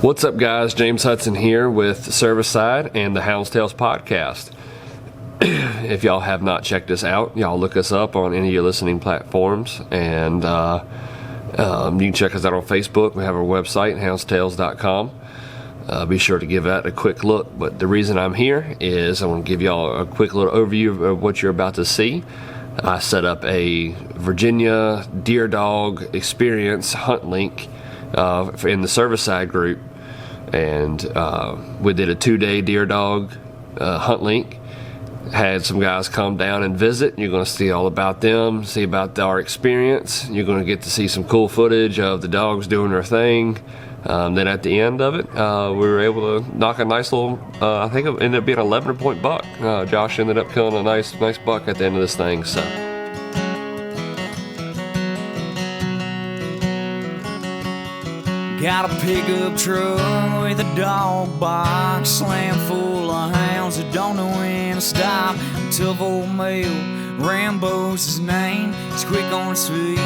What's up, guys? James Hudson here with Cervicide and the Hounds podcast. If y'all have not checked us out, y'all look us up on any of your listening platforms, and you can check us out on Facebook. We have our website, houndstales.com. Be sure to give that a quick look. But the reason I'm here is I want to give y'all a quick little overview of what you're about to see. I set up a Virginia deer dog experience hunt link in the Cervicide group, and we did a 2-day deer dog hunt link. Had some guys come down and visit. You're going to see all about them, see about our experience. You're going to get to see some cool footage of the dogs doing their thing. Then at the end of it, we were able to knock a nice little, I think it ended up being an 11-point buck. Josh ended up killing a nice buck at the end of this thing. So. Got a pickup truck with a dog box, slam full of hounds that don't know when to stop. Tough old male, Rambo's his name. He's quick on his feet,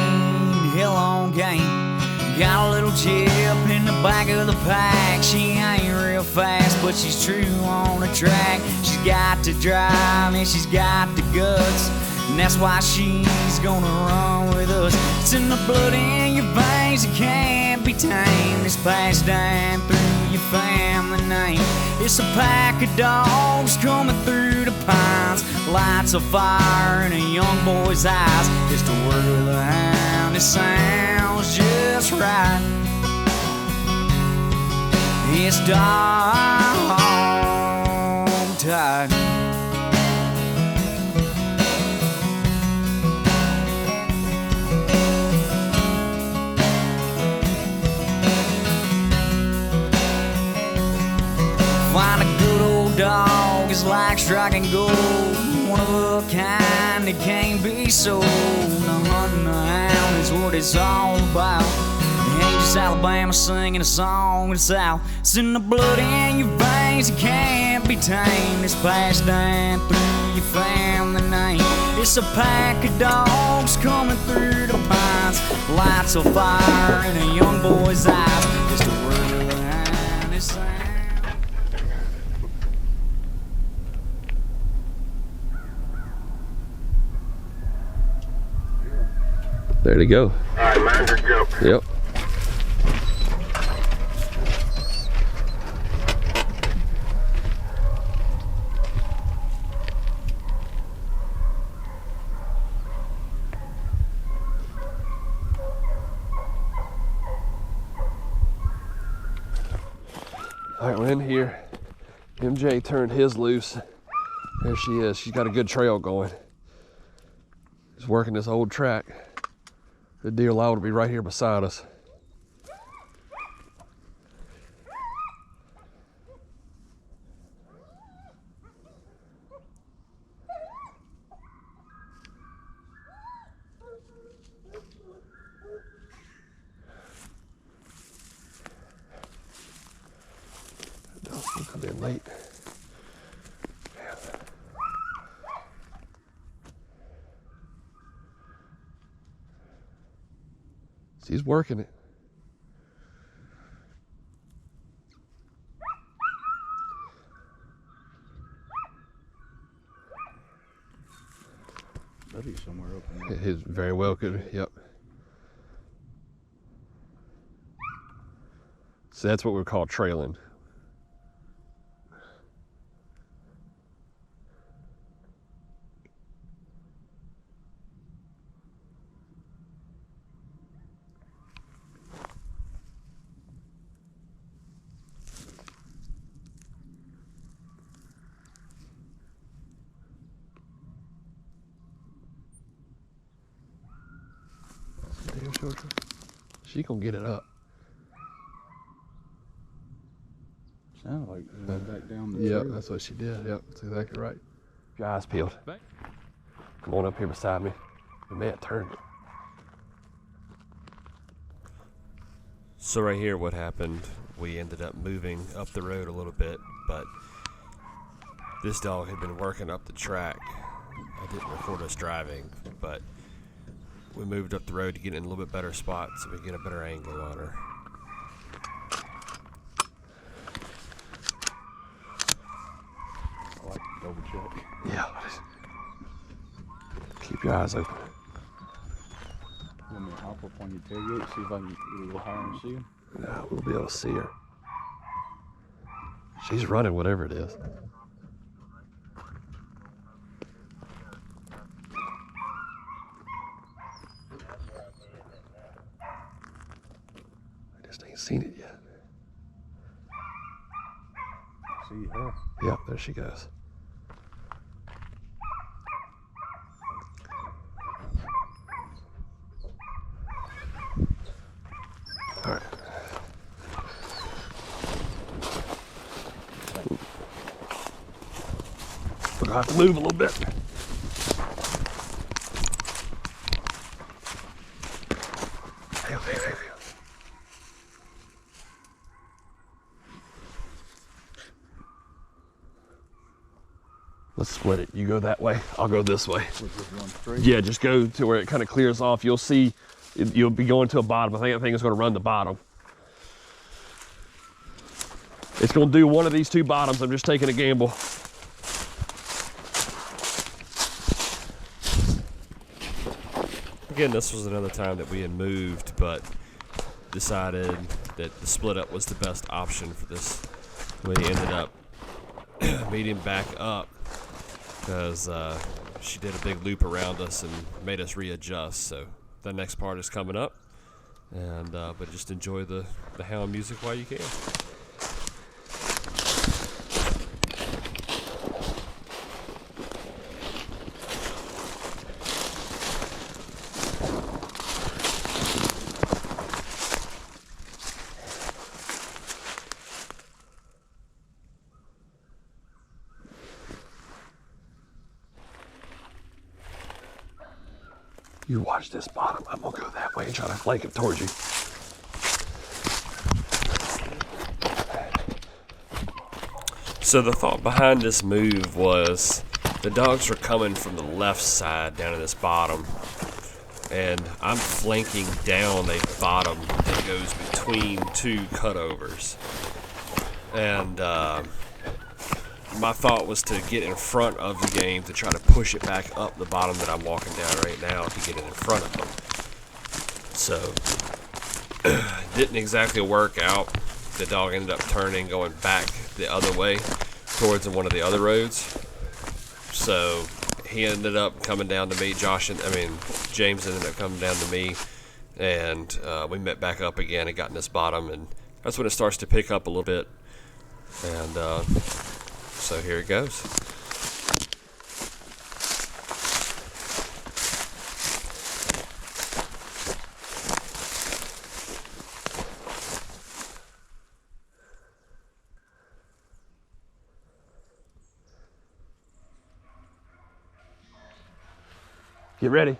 hell on game. Got a little chip in the back of the pack. She ain't real fast, but she's true on the track. She's got to drive and she's got the guts, and that's why she's gonna run with us. It's in the blood in your veins, it can't be tamed. It's passed down through your family name. It's a pack of dogs coming through the pines. Lights of fire in a young boy's eyes. It's the word of the hound, it sounds just right. It's dog time. Find a good old dog is like striking gold. One of a kind that can't be sold. Now hunting a hound is what it's all about. It ain't just Alabama singing a song, it's out. It's in the blood in your veins, it can't be tamed. It's passed down through your family name. It's a pack of dogs coming through the pines. Lights of fire in a young boy's eyes. It's the word of the hound, it's sound. There they go. Alright, mind her go. Yep. Alright, we're in here. MJ turned his loose. There she is. She's got a good trail going. Just working this old track. The deer liable to be right here beside us. No, we'll come in late. He's working it. Maybe somewhere up in there. His very well could. Yep. So that's what we call trailing. She gonna get it up. Sounds like it went back down the Yep, trail. that's what she did. Yep, that's exactly right. Your eyes peeled. Come on up here beside me. The man turned it. So right here, what happened, we ended up moving up the road a little bit, but this dog had been working up the track. I didn't record us driving, but we moved up the road to get in a little bit better spot so we get a better angle on her. your eyes open. You want me to hop up on your tailgate, see if I can get a little higher and see him? No, we'll be able to see her. She's running whatever it is. I just ain't seen it yet. See her. Yep, there she goes. All right. We're gonna have to move a little bit. Hey. Let's split it. You go that way, I'll go this way. Yeah, just go to where it kind of clears off. You'll see, you'll be going to a bottom. I think that thing is going to run the bottom. It's going to do one of these two bottoms. I'm just taking a gamble. Again, this was another time that we had moved, but decided that the split up was the best option for this. We ended up meeting back up because she did a big loop around us and made us readjust. So the next part is coming up, and but just enjoy the hound music while you can. You watch this bottom. I'm gonna go that way and try to flank it towards you. So the thought behind this move was the dogs were coming from the left side down to this bottom, and I'm flanking down a bottom that goes between two cutovers. And my thought was to get in front of the game to try to push it back up the bottom that I'm walking down right now to get it in front of them. So, didn't exactly work out. The dog ended up turning, going back the other way towards one of the other roads. So, he ended up coming down to me. James ended up coming down to me, and we met back up again and got in this bottom, and that's when it starts to pick up a little bit. And so here it goes. Get ready.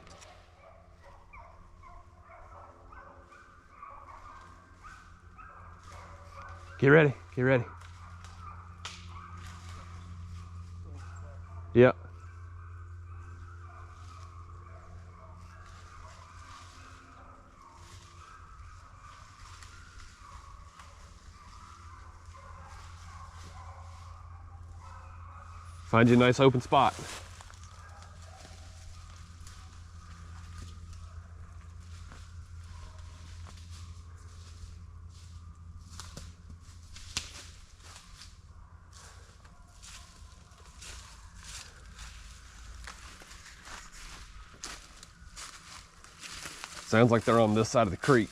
Get ready. Get ready. Yep. Find you a nice open spot. Sounds like they're on this side of the creek.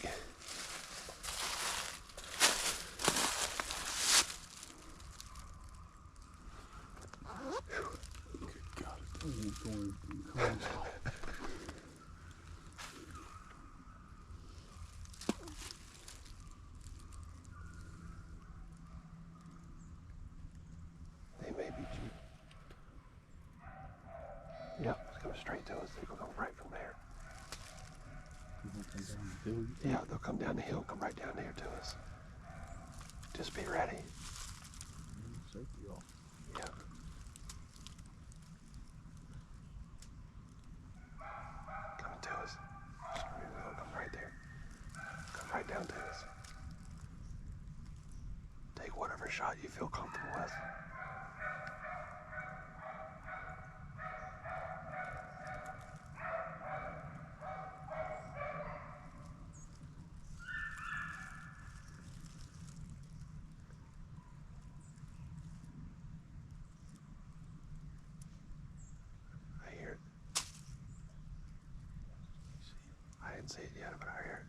They may be cheap. Yep, it's coming straight to us. They'll come right from there. Yeah, they'll come down the hill, come right down here to us. Just be ready. Yeah. Coming to us. They'll come right there. Come right down to us. Take whatever shot you feel comfortable with. see it yet, but I hear it.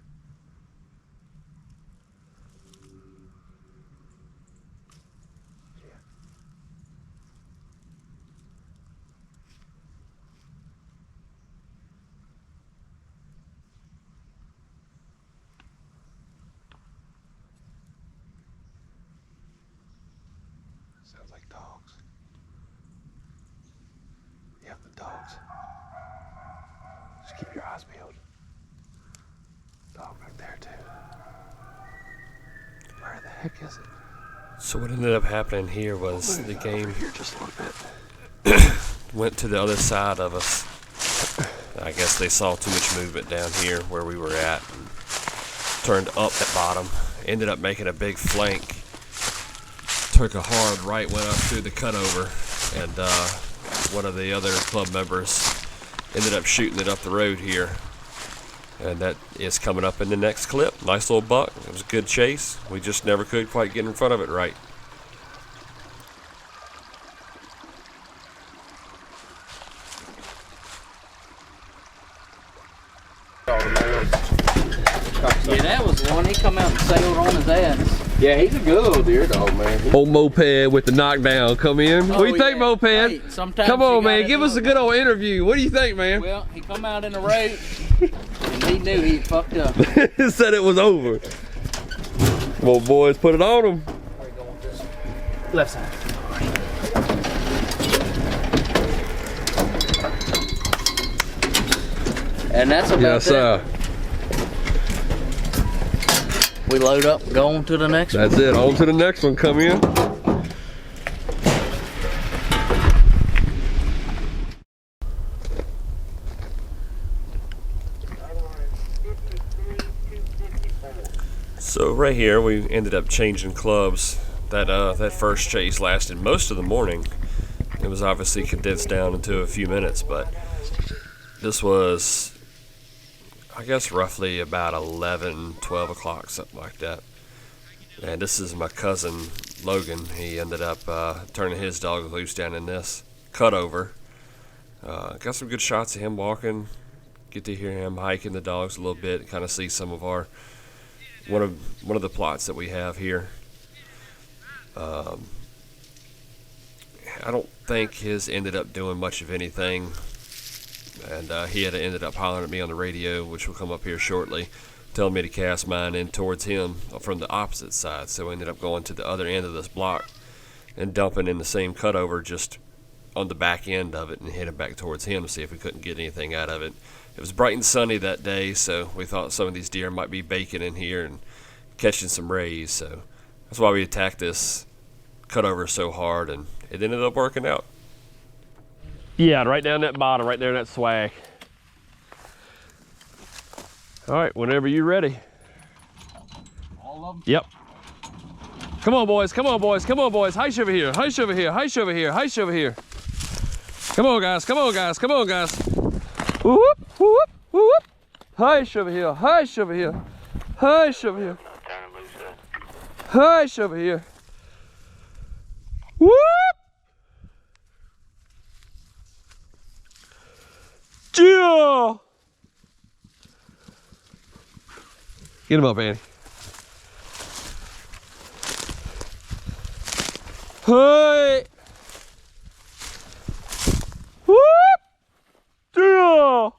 Sounds like dogs. Yeah, the dogs. Just keep your eyes peeled. Dog back there too. Where the heck is it? So what ended up happening here was the game here just a little bit. Went to the other side of us. I guess they saw too much movement down here where we were at and turned up at bottom. Ended up making a big flank. Took a hard right, went up through the cutover, and one of the other club members ended up shooting it up the road here. And that is coming up in the next clip. Nice little buck. It was a good chase. We just never could quite get in front of it right. Yeah, that was the one. He come out and sailed on his ass. Yeah, he's a good little deer dog, man. Old Moped with the knockdown come in. What do you think, Moped? Hey, sometimes Come you on, man. gotta Give do us a it. good old interview. What do you think, man? Well, he come out in the road, and he knew he fucked up. Said it was over. Well, boys, put it on him. Left side. And that's about Yes, sir. We load up, go on to the next one. That's it. On to the next one. Come in. So right here, we ended up changing clubs. That first chase lasted most of the morning. It was obviously condensed down into a few minutes, but this was, I guess, roughly about 11, 12 o'clock, something like that. And this is my cousin, Logan. He ended up turning his dog loose down in this cutover. Got some good shots of him walking. Get to hear him hiking the dogs a little bit, kind of see some of our one of the plots that we have here. I don't think his ended up doing much of anything, and he had ended up hollering at me on the radio, which will come up here shortly, telling me to cast mine in towards him from the opposite side. So we ended up going to the other end of this block and dumping in the same cutover just on the back end of it and heading back towards him to see if we couldn't get anything out of it. It was bright and sunny that day, so we thought some of these deer might be baking in here and catching some rays. So that's why we attacked this cutover so hard, and it ended up working out. Yeah, right down that bottom, right there in that swag. All right, whenever you're ready. All of them? Yep. Come on, boys. Come on, boys. Come on, boys. Heish over here. Heish over here. Heish over here. Heish over here. Come on, guys. Come on, guys. Come on, guys. Whoop, whoop, whoop. Heish over here. Heish over here. Heish over here. Heish over here. Whoop. Yeah. Get him up, Annie. Hey! Whoop! Yeah!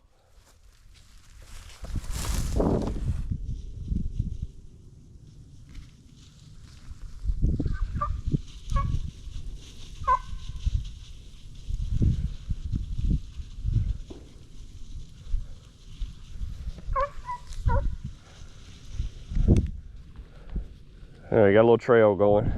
All right, got a little trail going.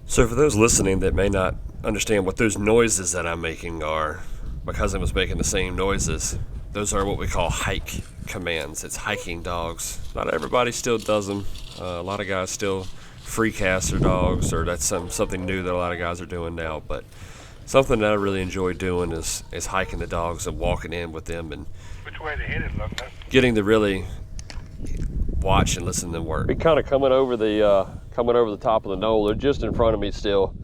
So for those listening that may not understand what those noises that I'm making are, my cousin was making the same noises. Those are what we call hike commands. It's hiking dogs. Not everybody still does them. A lot of guys still free cast their dogs, or that's something new that a lot of guys are doing now. But something that I really enjoy doing is hiking the dogs and walking in with them and Which way they headed, look, man? getting to really watch and listen to them work. They're kind of coming over the top of the knoll. They're just in front of me still,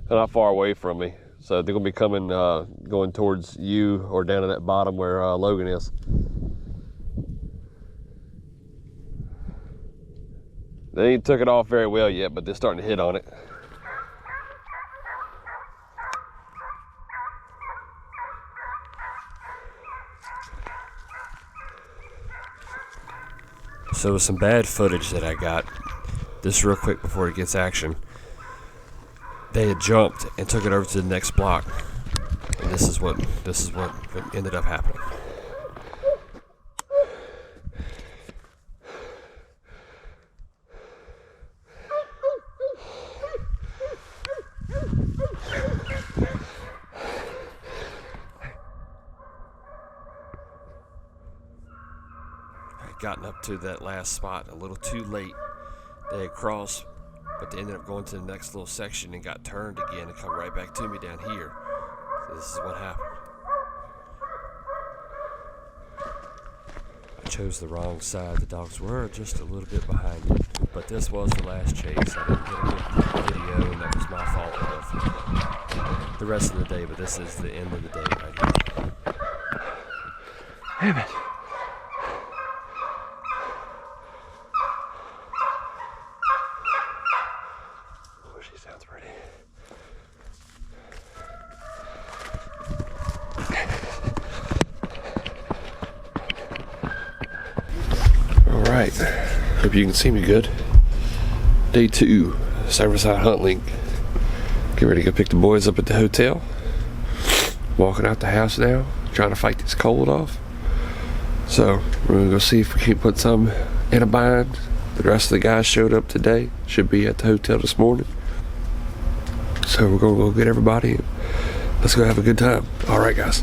they're not far away from me. So they're gonna be coming, going towards you or down to that bottom where Logan is. They ain't took it off very well yet, but they're starting to hit on it. So some bad footage that I got, this real quick before it gets action. They had jumped and took it over to the next block, and this is what ended up happening. Gotten up to that last spot a little too late. They had crossed, but they ended up going to the next little section and got turned again and come right back to me down here. So this is what happened. I chose the wrong side. The dogs were just a little bit behind me, but this was the last chase. I didn't get a good video, and that was my fault of the rest of the day, but this is the end of the day right here. Damn it. Sounds pretty. All right. Hope you can see me good. Day 2, Cervicide Hunt Link. Get ready to go pick the boys up at the hotel. Walking out the house now, trying to fight this cold off. So we're gonna go see if we can put some in a bind. The rest of the guys showed up today. Should be at the hotel this morning. So we're gonna go get everybody and let's go have a good time. All right, guys.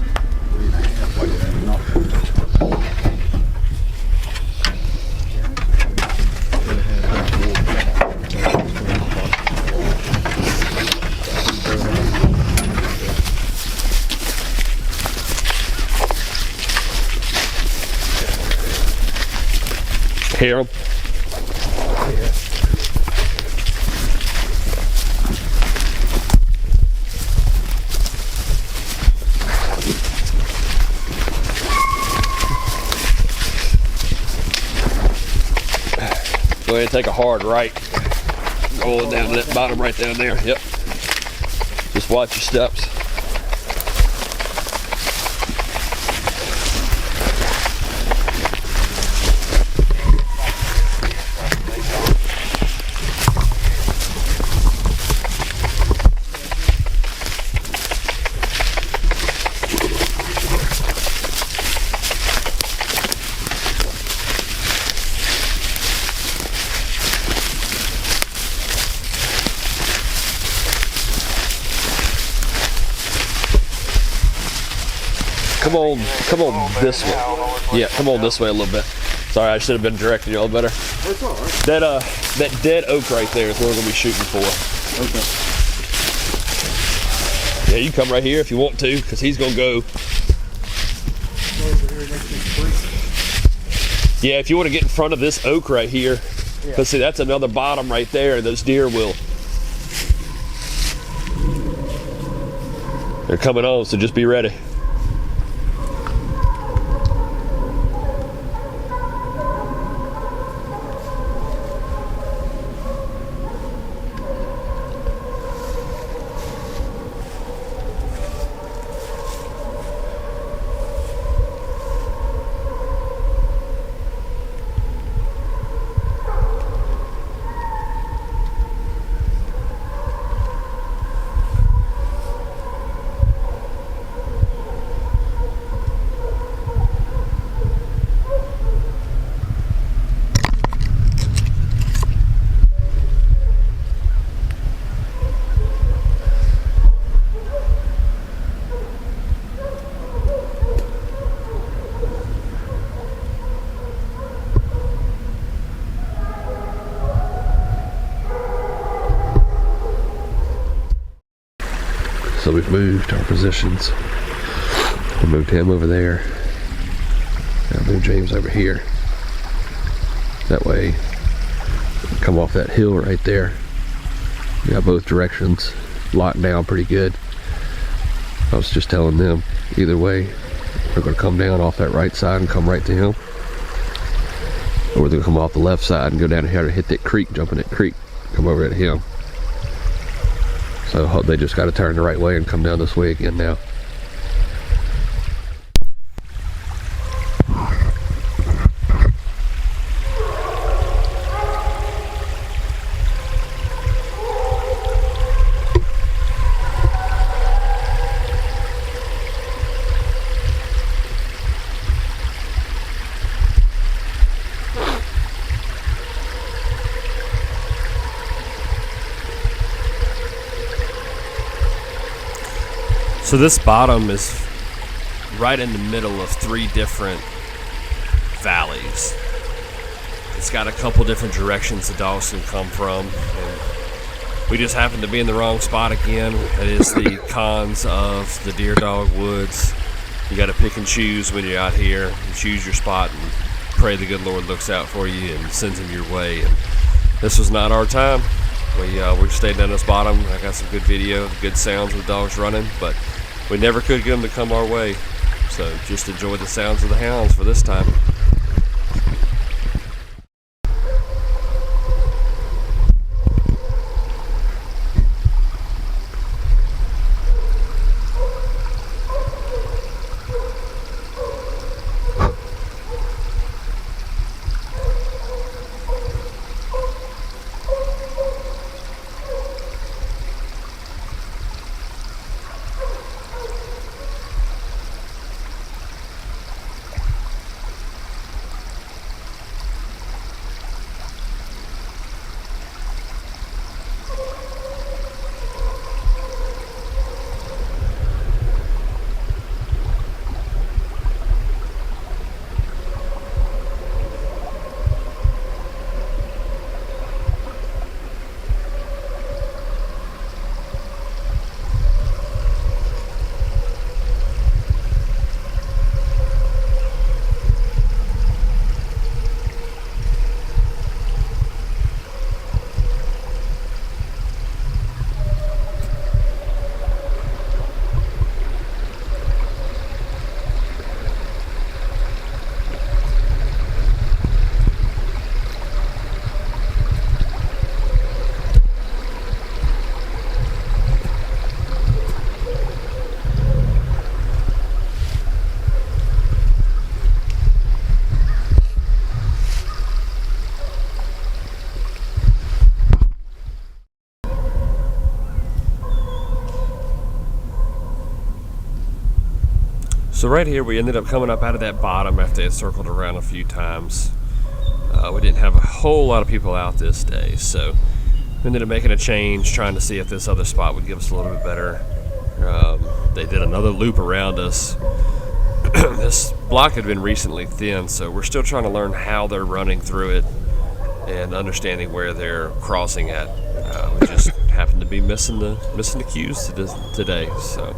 Hear 'em? Go ahead and take a hard right. Going down to that bottom right down there. Yep. Just watch your steps. Come on this way. Yeah, come on this way a little bit. Sorry, I should have been directing y'all better. That's all right. That dead oak right there is what we're gonna be shooting for. Okay. Yeah, you can come right here if you want to, because he's gonna go. Over here next to the tree. Yeah, if you want to get in front of this oak right here, because see, that's another bottom right there, and those deer will. They're coming on, so just be ready. So we've moved our positions. We moved him over there. Now move James over here. That way, come off that hill right there. We got both directions locked down pretty good. I was just telling them, either way, they're going to come down off that right side and come right to him, or they're going to come off the left side and go down here to hit that creek, jump in that creek, come over at him. So they just got to turn the right way and come down this way again now. So this bottom is right in the middle of 3 different valleys. It's got a couple different directions the dogs can come from. And we just happen to be in the wrong spot again. It is the cons of the deer dog woods. You got to pick and choose when you're out here. You choose your spot and pray the good Lord looks out for you and sends them your way. And this was not our time. We stayed down this bottom. I got some good video, good sounds of the dogs running, but we never could get them to come our way. So just enjoy the sounds of the hounds for this time. So right here we ended up coming up out of that bottom after it circled around a few times. We didn't have a whole lot of people out this day, so we ended up making a change, trying to see if this other spot would give us a little bit better. They did another loop around us. This block had been recently thinned, so we're still trying to learn how they're running through it and understanding where they're crossing at. We just happened to be missing the cues today, so.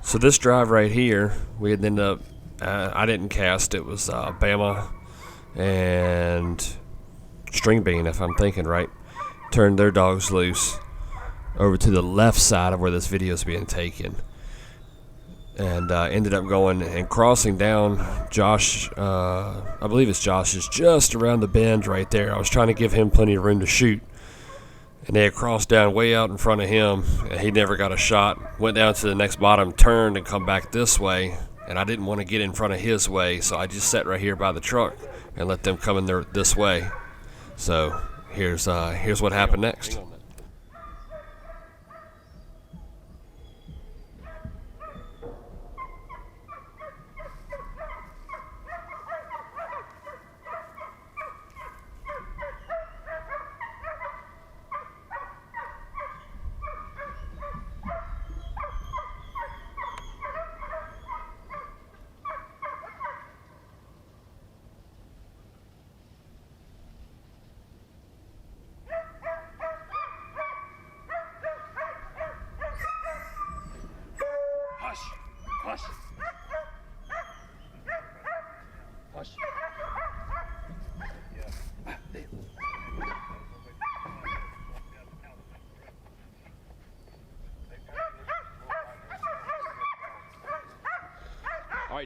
So this drive right here, we had ended up, I didn't cast, it was Bama and String Bean, if I'm thinking right, turned their dogs loose over to the left side of where this video is being taken. And ended up going and crossing down. Josh, I believe it's Josh, is just around the bend right there. I was trying to give him plenty of room to shoot. And they had crossed down way out in front of him, and he never got a shot. Went down to the next bottom, turned, and come back this way. And I didn't want to get in front of his way, so I just sat right here by the truck and let them come in there this way. So here's what happened next.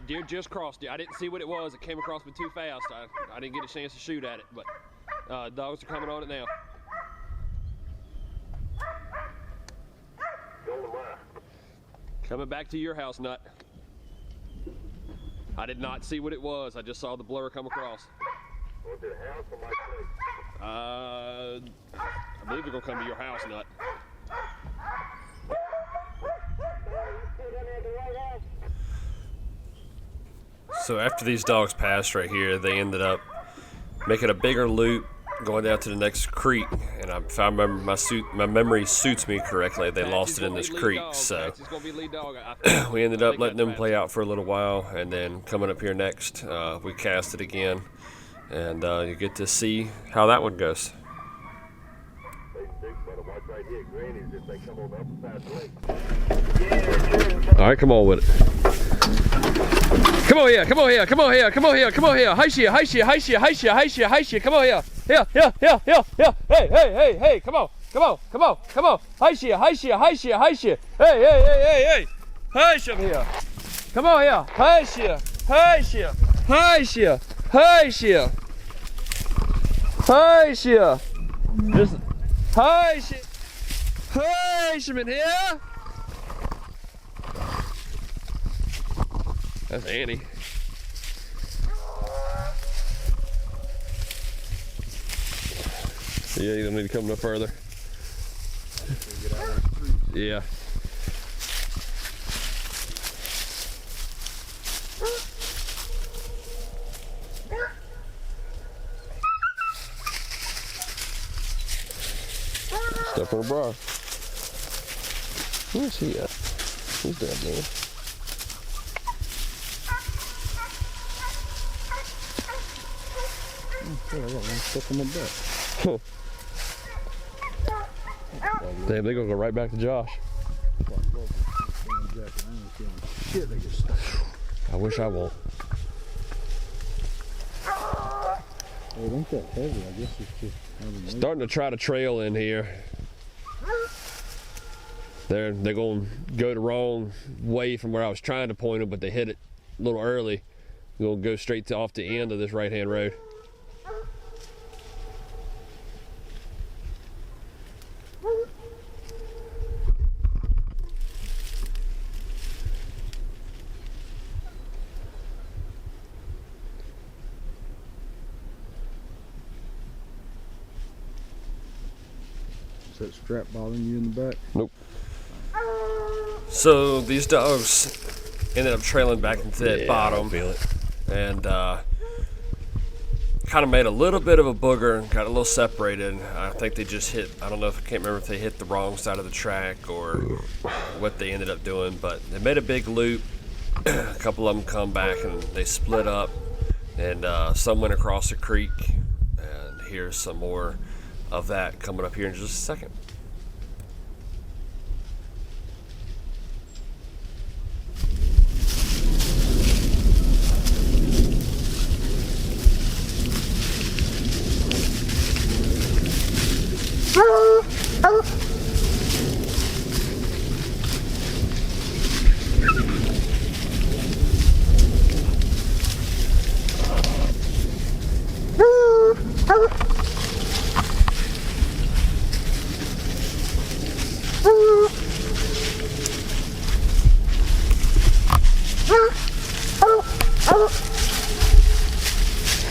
deer just crossed it. I didn't see what it was. It came across me too fast. I didn't get a chance to shoot at it, but dogs are coming on it now. Coming back to your house, Nut. I did not see what it was. I just saw the blur come across. Was it a house or my place? I believe they're gonna come to your house, Nut. So after these dogs passed right here, they ended up making a bigger loop, going down to the next creek. And if I remember my memory suits me correctly, they lost it in this creek. So we ended up letting them play out for a little while, and then coming up here next, we cast it again, and you get to see how that one goes. All right, come on with it. Come on here, come on here, come on here, come on here, come on here. Hi, shia, hi, shia, hi, shia, hi, shia, hi, shia, hi, shia. Come on here. Here, here, here, here, here. Hey, hey, hey, hey, come on, come on, come on, come on. Hi, shia, hi, shia, hi, shia, hi, shia. Hey, hey, hey, hey, hey. Hi, shia, here. Come on here. Hi, shia, hi, shia, hi, shia, hi, shia. Hi, shia. Just, hi, shia. Hi, shia, here. That's Annie. Yeah, you don't need to come no further. Yeah. Step on the bra. Where's he at? He's down there. I got one stuck in my butt. Damn, they're gonna go right back to Josh. I wish I won't. It ain't that heavy. I guess it's just Starting to try to trail in here. They're gonna go the wrong way from where I was trying to point them, but they hit it a little early. They're gonna go straight to off the end of this right-hand road. Is that strap bothering you in the back? Nope. So these dogs ended up trailing back into that bottom, and kind of made a little bit of a booger, got a little separated. I think they just hit, I don't know, I can't remember if they hit the wrong side of the track or what they ended up doing, but they made a big loop. A couple of them come back and they split up, and some went across the creek, and here's some more of that coming up here in just a second.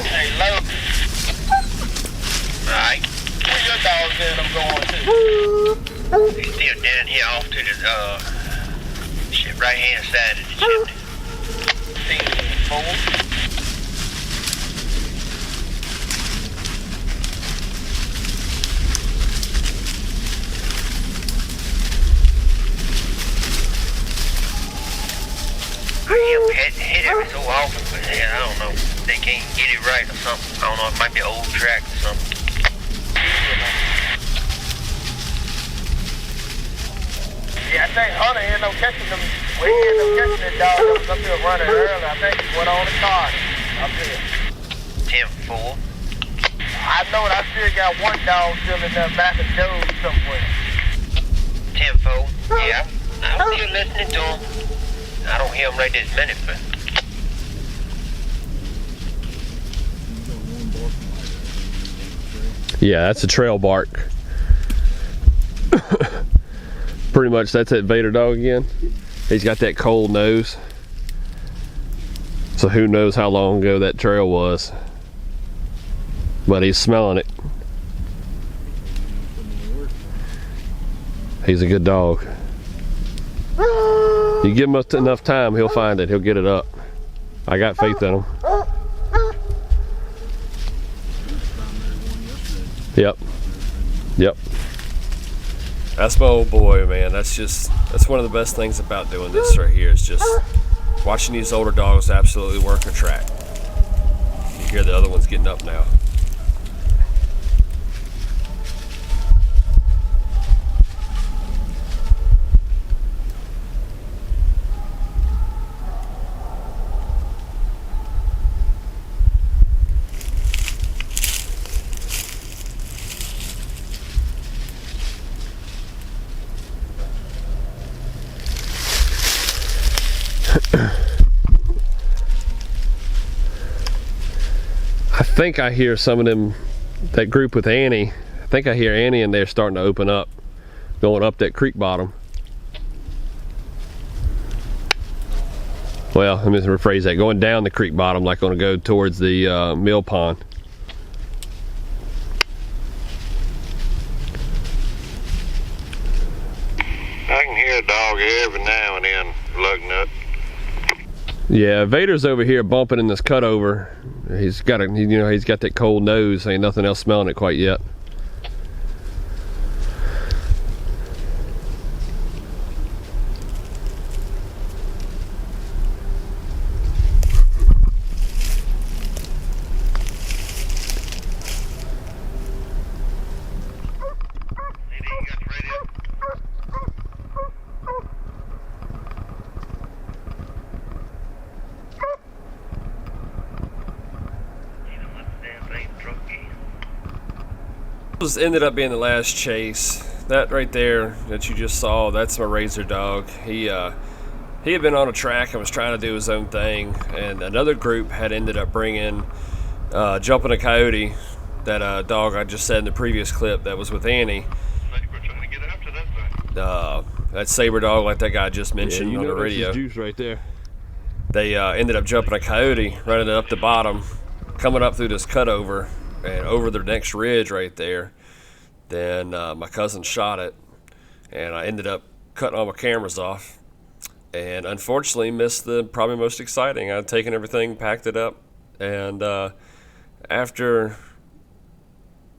Hey, low. Alright. Where your dogs in? I'm going to. He's still down here off to the right hand side of the chimney. 4. Hit every so often, but yeah, I don't know. They can't get it right or something. I don't know, it might be an old track or something. Yeah, I think Hunter ended up catching them. We ended up catching the dog that was up here running early. I think he went on the car up here. 10-4. I know that I still got one dog still in the back of Joe somewhere. 10-4. Yeah, I'm still listening to him. I don't hear him right this minute, but Yeah, that's a trail bark. Pretty much that's that Vader dog again. He's got that cold nose. So who knows how long ago that trail was. But he's smelling it. He's a good dog. You give him enough time, he'll find it. He'll get it up. I got faith in him. Yep. Yep. That's my old boy, man. That's one of the best things about doing this right here, is just watching these older dogs absolutely work a track. You hear the other ones getting up now. I think I hear some of them, that group with Annie. I think I hear Annie in there starting to open up, going up that creek bottom. Well, let me rephrase that. Going down the creek bottom, like going to go towards the mill pond. I can hear a dog every now and then lugging up. Yeah, Vader's over here bumping in this cutover. He's got he's got that cold nose. Ain't nothing else smelling it quite yet. This ended up being the last chase. That right there that you just saw, that's my Razor dog. He had been on a track and was trying to do his own thing, and another group had ended up bringing Jumping a Coyote, that dog I just said in the previous clip that was with Annie. That saber dog like that guy just mentioned on the radio. That's his juice right there. They ended up jumping a coyote, running it up the bottom, coming up through this cutover and over the next ridge right there. Then my cousin shot it, and I ended up cutting all my cameras off, and unfortunately missed the probably most exciting. I'd taken everything, packed it up, and after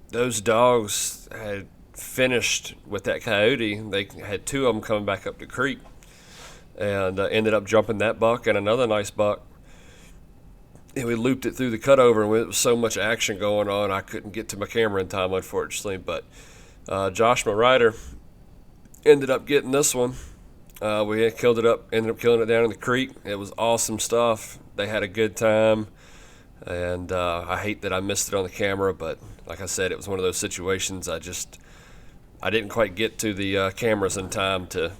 those dogs had finished with that coyote, they had two of them coming back up the creek, and ended up jumping that buck and another nice buck. And we looped it through the cutover, and there was so much action going on, I couldn't get to my camera in time, unfortunately. But Josh, my rider, ended up getting this one. We had killed it up, ended up killing it down in the creek. It was awesome stuff. They had a good time, and I hate that I missed it on the camera, but like I said, it was one of those situations I didn't quite get to the cameras in time to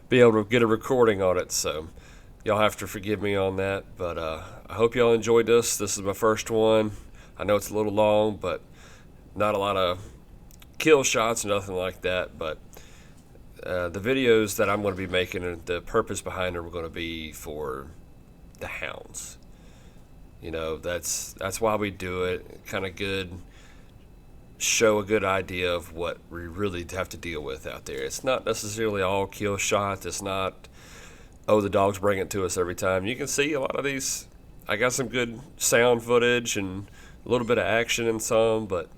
be able to get a recording on it, so y'all have to forgive me on that. But I hope y'all enjoyed this. This is my first one. I know it's a little long, but not a lot of kill shots, nothing like that. But the videos that I'm going to be making, and the purpose behind them are going to be for the hounds. You know, that's why we do it. Kind of good, show a good idea of what we really have to deal with out there. It's not necessarily all kill shots. It's not, oh, the dogs bring it to us every time. You can see a lot of these. I got some good sound footage and a little bit of action in some, but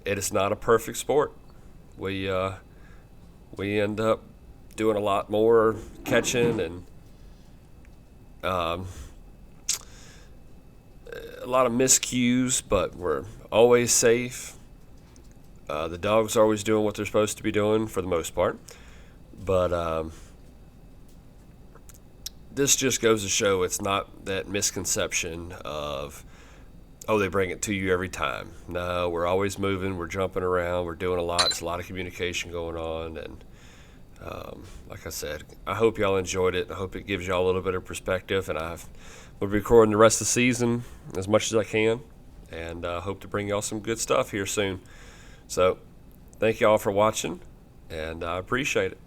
it is not a perfect sport. We end up doing a lot more catching and a lot of miscues, but we're always safe. The dogs are always doing what they're supposed to be doing for the most part, but this just goes to show it's not that misconception of, oh, they bring it to you every time. No, we're always moving, we're jumping around, we're doing a lot. There's a lot of communication going on, and like I said, I hope y'all enjoyed it. I hope it gives y'all a little bit of perspective, and we'll be recording the rest of the season as much as I can, and hope to bring y'all some good stuff here soon. So, thank y'all for watching, and I appreciate it.